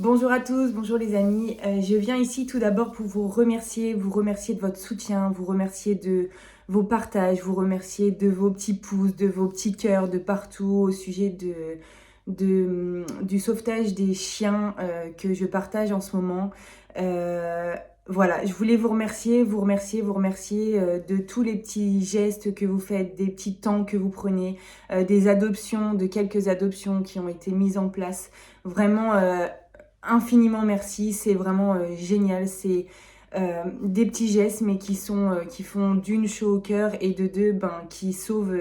Bonjour à tous, bonjour les amis. Je viens ici tout d'abord pour vous remercier de votre soutien, vous remercier de vos partages, vous remercier de vos petits pouces, de vos petits cœurs de partout au sujet du sauvetage des chiens que je partage en ce moment. Voilà, je voulais vous remercier de tous les petits gestes que vous faites, des petits temps que vous prenez, des adoptions, de quelques adoptions qui ont été mises en place. Vraiment, infiniment merci, c'est vraiment génial. C'est des petits gestes, mais qui font d'une chaud au cœur et de deux, qui sauvent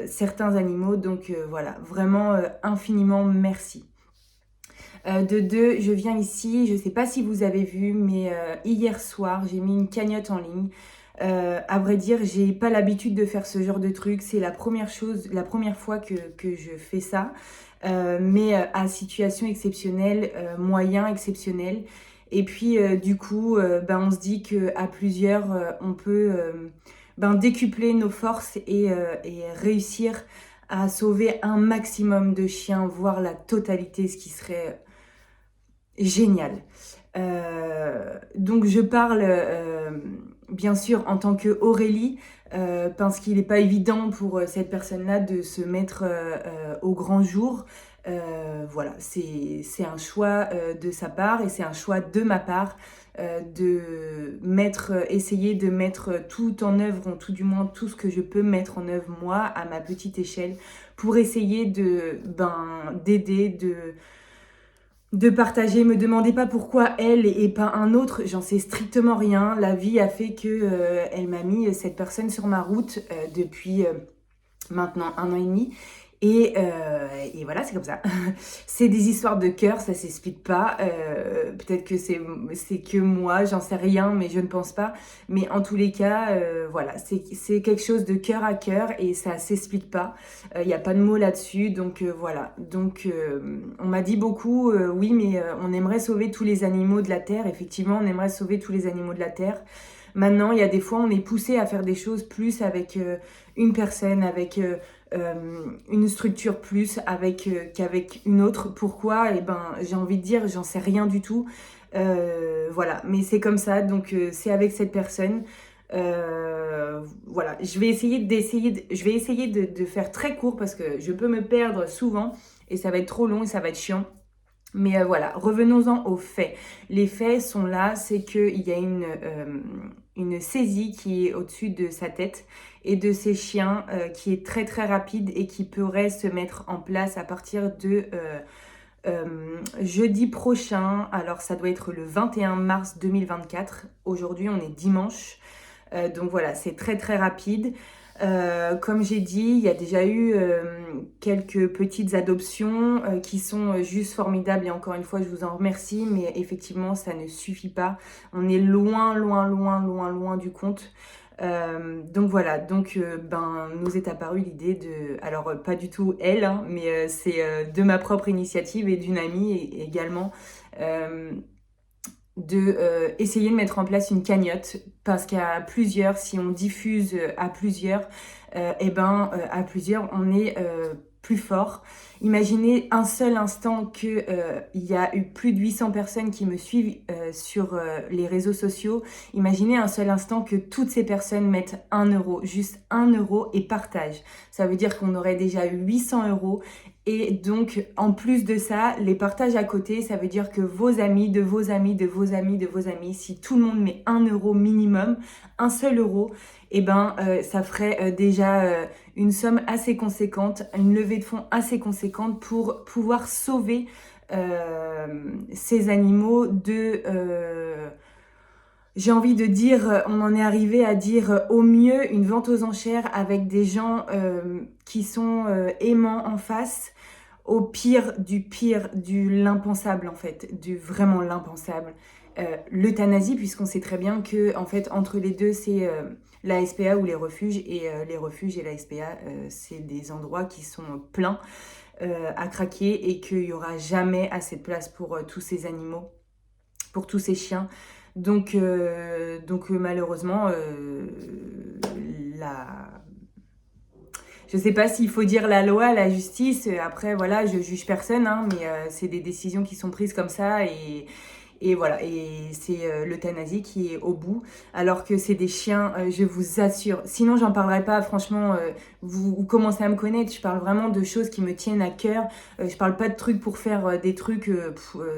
certains animaux. Donc voilà, vraiment infiniment merci. De deux, je viens ici, je ne sais pas si vous avez vu, mais hier soir, j'ai mis une cagnotte en ligne. À vrai dire, j'ai pas l'habitude de faire ce genre de truc. C'est la première fois que je fais ça. Mais à situation exceptionnelle, moyen exceptionnel. Et puis du coup, on se dit qu'à plusieurs, on peut décupler nos forces et réussir à sauver un maximum de chiens, voire la totalité, ce qui serait génial. Donc je parle bien sûr en tant que Aurélie, parce qu'il n'est pas évident pour cette personne-là de se mettre au grand jour. Voilà, c'est un choix de sa part et c'est un choix de ma part essayer de mettre tout en œuvre, ou tout du moins tout ce que je peux mettre en œuvre moi à ma petite échelle pour essayer d'aider, de partager. Me demandez pas pourquoi elle et pas un autre, j'en sais strictement rien. La vie a fait que elle m'a mis cette personne sur ma route depuis maintenant 1 an et demi. Et voilà, c'est comme ça. C'est des histoires de cœur, ça s'explique pas. Peut-être que c'est que moi, j'en sais rien, mais je ne pense pas. Mais en tous les cas, voilà, c'est quelque chose de cœur à cœur et ça s'explique pas. Il n'y a pas de mots là-dessus, donc voilà. Donc on m'a dit beaucoup, oui, mais on aimerait sauver tous les animaux de la Terre. Effectivement, on aimerait sauver tous les animaux de la Terre. Maintenant, il y a des fois, on est poussé à faire des choses plus avec une personne, avec une structure plus qu'avec une autre. Pourquoi? Eh ben, j'ai envie de dire, j'en sais rien du tout. Voilà, mais c'est comme ça, donc c'est avec cette personne. Voilà, je vais essayer de faire très court parce que je peux me perdre souvent et ça va être trop long et ça va être chiant. Mais voilà, revenons-en aux faits. Les faits sont là, c'est qu'il y a une saisie qui est au-dessus de sa tête et de ses chiens qui est très très rapide et qui pourrait se mettre en place à partir de jeudi prochain. Alors ça doit être le 21 mars 2024. Aujourd'hui on est dimanche. Donc voilà, c'est très très rapide. Comme j'ai dit, il y a déjà eu quelques petites adoptions qui sont juste formidables et encore une fois, je vous en remercie, mais effectivement, ça ne suffit pas. On est loin, loin, loin, loin, loin du compte. Donc voilà, donc nous est apparue l'idée de, alors pas du tout elle, hein, mais c'est de ma propre initiative et d'une amie également. De essayer de mettre en place une cagnotte parce qu'à plusieurs, si on diffuse à plusieurs, à plusieurs on est plus fort. Imaginez un seul instant que il y a eu plus de 800 personnes qui me suivent sur les réseaux sociaux. Imaginez un seul instant que toutes ces personnes mettent 1 euro, juste 1 euro et partagent. Ça veut dire qu'on aurait déjà eu 800 euros. Et donc, en plus de ça, les partages à côté, ça veut dire que vos amis, de vos amis, de vos amis, de vos amis, si tout le monde met 1 euro minimum, un seul euro, ça ferait déjà une somme assez conséquente, une levée de fonds assez conséquente pour pouvoir sauver ces animaux j'ai envie de dire, on en est arrivé à dire au mieux une vente aux enchères avec des gens qui sont aimants en face, au pire, du l'impensable en fait, du vraiment l'impensable. L'euthanasie, puisqu'on sait très bien que en fait entre les deux c'est la SPA ou les refuges, et les refuges et la SPA c'est des endroits qui sont pleins à craquer et qu'il n'y aura jamais assez de place pour tous ces animaux, pour tous ces chiens. Donc malheureusement, la... Je sais pas s'il faut dire la loi, la justice. Après, voilà, je juge personne, hein, mais c'est des décisions qui sont prises comme ça et voilà, et c'est l'euthanasie qui est au bout, alors que c'est des chiens, je vous assure. Sinon, j'en parlerai pas, franchement, vous commencez à me connaître, je parle vraiment de choses qui me tiennent à cœur. Je parle pas de trucs pour faire des trucs,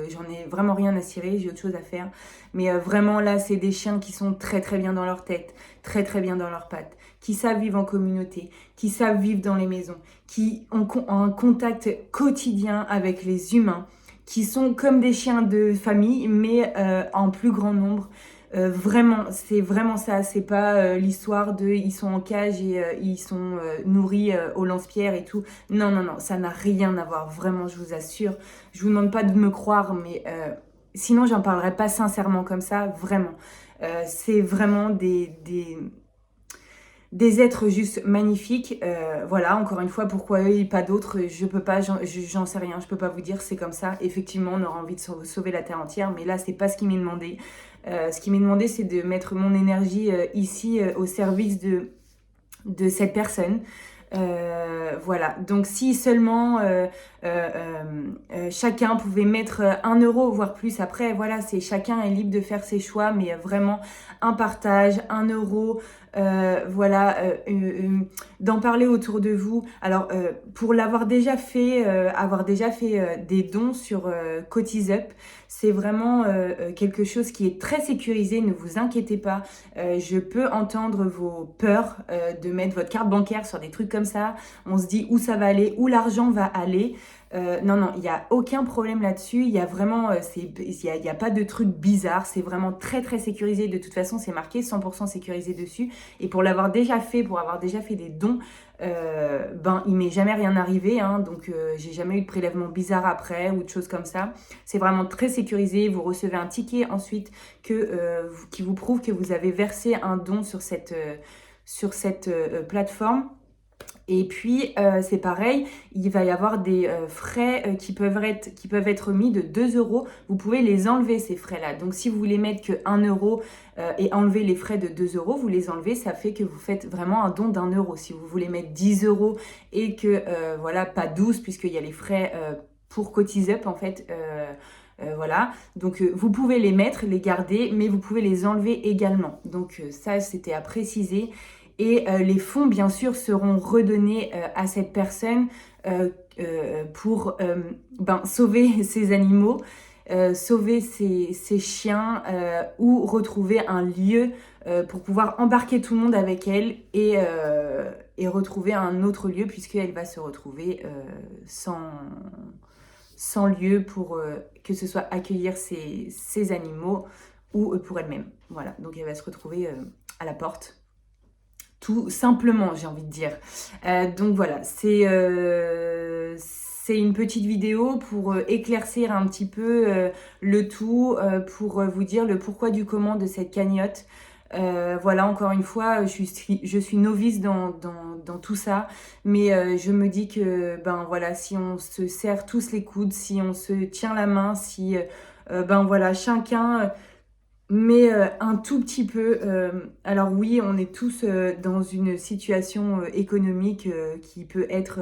j'en ai vraiment rien à cirer, j'ai autre chose à faire. Mais vraiment, là, c'est des chiens qui sont très très bien dans leur tête, très très bien dans leurs pattes, qui savent vivre en communauté, qui savent vivre dans les maisons, qui ont un contact quotidien avec les humains, qui sont comme des chiens de famille, mais en plus grand nombre. Vraiment, c'est vraiment ça. C'est pas l'histoire de ils sont en cage et ils sont nourris au lance-pierre et tout. Non, non, non, ça n'a rien à voir. Vraiment, je vous assure. Je vous demande pas de me croire, mais sinon, j'en parlerai pas sincèrement comme ça. Vraiment. C'est vraiment des êtres juste magnifiques. Voilà, encore une fois, pourquoi eux et pas d'autres, je peux pas, j'en sais rien, je peux pas vous dire, c'est comme ça. Effectivement, on aura envie de sauver la Terre entière, mais là, c'est pas ce qui m'est demandé. Ce qui m'est demandé, c'est de mettre mon énergie ici au service de cette personne. Voilà, donc si seulement chacun pouvait mettre 1 euro, voire plus, après voilà, c'est chacun est libre de faire ses choix, mais vraiment un partage, 1 euro, voilà, d'en parler autour de vous. Alors pour l'avoir déjà fait, avoir déjà fait des dons sur CotisUp, c'est vraiment quelque chose qui est très sécurisé, ne vous inquiétez pas. Je peux entendre vos peurs de mettre votre carte bancaire sur des trucs comme ça. On se dit où ça va aller, où l'argent va aller. Non, non, il n'y a aucun problème là-dessus. Il y a vraiment, il y a pas de trucs bizarres. C'est vraiment très, très sécurisé. De toute façon, c'est marqué 100% sécurisé dessus. Et pour l'avoir déjà fait, pour avoir déjà fait des dons, ben, il m'est jamais rien arrivé. Hein, donc, j'ai jamais eu de prélèvement bizarre après ou de choses comme ça. C'est vraiment très sécurisé. Vous recevez un ticket ensuite qui vous prouve que vous avez versé un don sur cette plateforme. Et puis, c'est pareil, il va y avoir des frais qui peuvent être mis de 2 euros. Vous pouvez les enlever, ces frais-là. Donc, si vous voulez mettre que 1 euro et enlever les frais de 2 euros, vous les enlevez. Ça fait que vous faites vraiment un don d'1 euro. Si vous voulez mettre 10 euros et que, voilà, pas 12, puisqu'il y a les frais pour CotisUp, en fait, voilà, donc vous pouvez les mettre, les garder, mais vous pouvez les enlever également. Donc ça, c'était à préciser. Et les fonds, bien sûr, seront redonnés à cette personne pour sauver ces animaux, sauver ces chiens ou retrouver un lieu pour pouvoir embarquer tout le monde avec elle et retrouver un autre lieu puisqu'elle va se retrouver sans lieu pour que ce soit accueillir ces animaux ou pour elle-même. Voilà, donc elle va se retrouver à la porte. Tout simplement, j'ai envie de dire. Donc voilà, c'est une petite vidéo pour éclaircir un petit peu le tout, pour vous dire le pourquoi du comment de cette cagnotte. Voilà, encore une fois, je suis novice dans tout ça, mais je me dis que ben voilà, si on se serre tous les coudes, si on se tient la main, si ben voilà, chacun mais un tout petit peu. Alors oui, on est tous dans une situation économique qui peut être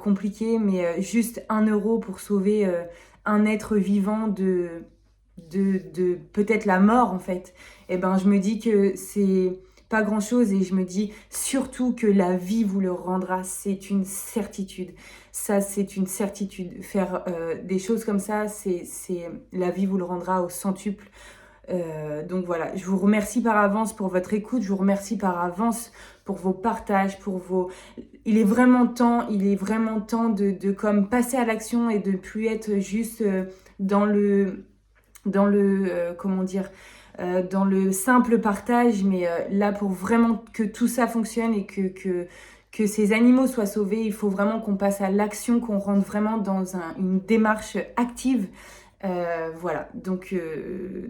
compliquée, mais juste 1 euro pour sauver un être vivant de peut-être la mort en fait. Et ben je me dis que c'est pas grand chose et je me dis surtout que la vie vous le rendra, c'est une certitude. Ça, c'est une certitude. Faire des choses comme ça, c'est la vie vous le rendra au centuple. Donc voilà, je vous remercie par avance pour votre écoute, je vous remercie par avance pour vos partages, il est vraiment temps de comme passer à l'action et de ne plus être juste dans le comment dire, dans le simple partage, mais là pour vraiment que tout ça fonctionne et que ces animaux soient sauvés, il faut vraiment qu'on passe à l'action, qu'on rentre vraiment dans une démarche active. Voilà, donc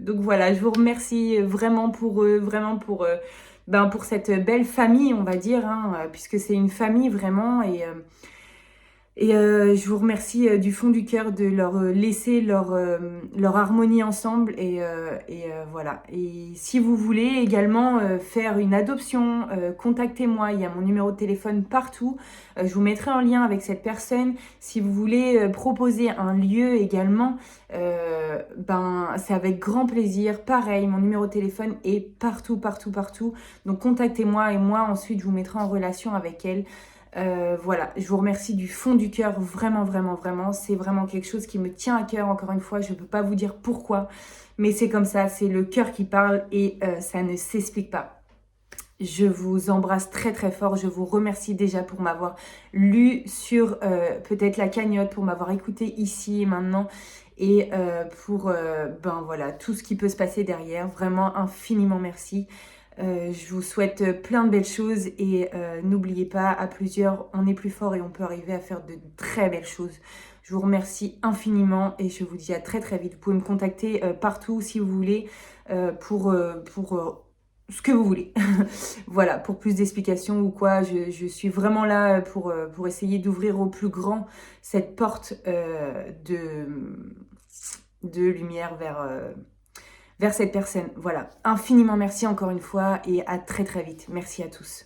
voilà, je vous remercie vraiment pour eux, vraiment pour cette belle famille, on va dire, hein, puisque c'est une famille vraiment. Et je vous remercie du fond du cœur de leur laisser leur harmonie ensemble. Voilà. Et si vous voulez également faire une adoption, contactez-moi. Il y a mon numéro de téléphone partout. Je vous mettrai en lien avec cette personne. Si vous voulez proposer un lieu également, c'est avec grand plaisir. Pareil, mon numéro de téléphone est partout, partout, partout. Donc contactez-moi et moi ensuite je vous mettrai en relation avec elle. Voilà, je vous remercie du fond du cœur, vraiment, vraiment, vraiment. C'est vraiment quelque chose qui me tient à cœur, encore une fois. Je ne peux pas vous dire pourquoi, mais c'est comme ça, c'est le cœur qui parle et ça ne s'explique pas. Je vous embrasse très très fort. Je vous remercie déjà pour m'avoir lu sur peut-être la cagnotte, pour m'avoir écouté ici et maintenant et pour voilà, tout ce qui peut se passer derrière. Vraiment infiniment merci. Je vous souhaite plein de belles choses et n'oubliez pas, à plusieurs, on est plus fort et on peut arriver à faire de très belles choses. Je vous remercie infiniment et je vous dis à très très vite. Vous pouvez me contacter partout si vous voulez pour ce que vous voulez. Voilà, pour plus d'explications ou quoi, je suis vraiment là pour essayer d'ouvrir au plus grand cette porte de lumière vers cette personne. Voilà, infiniment merci encore une fois et à très très vite. Merci à tous.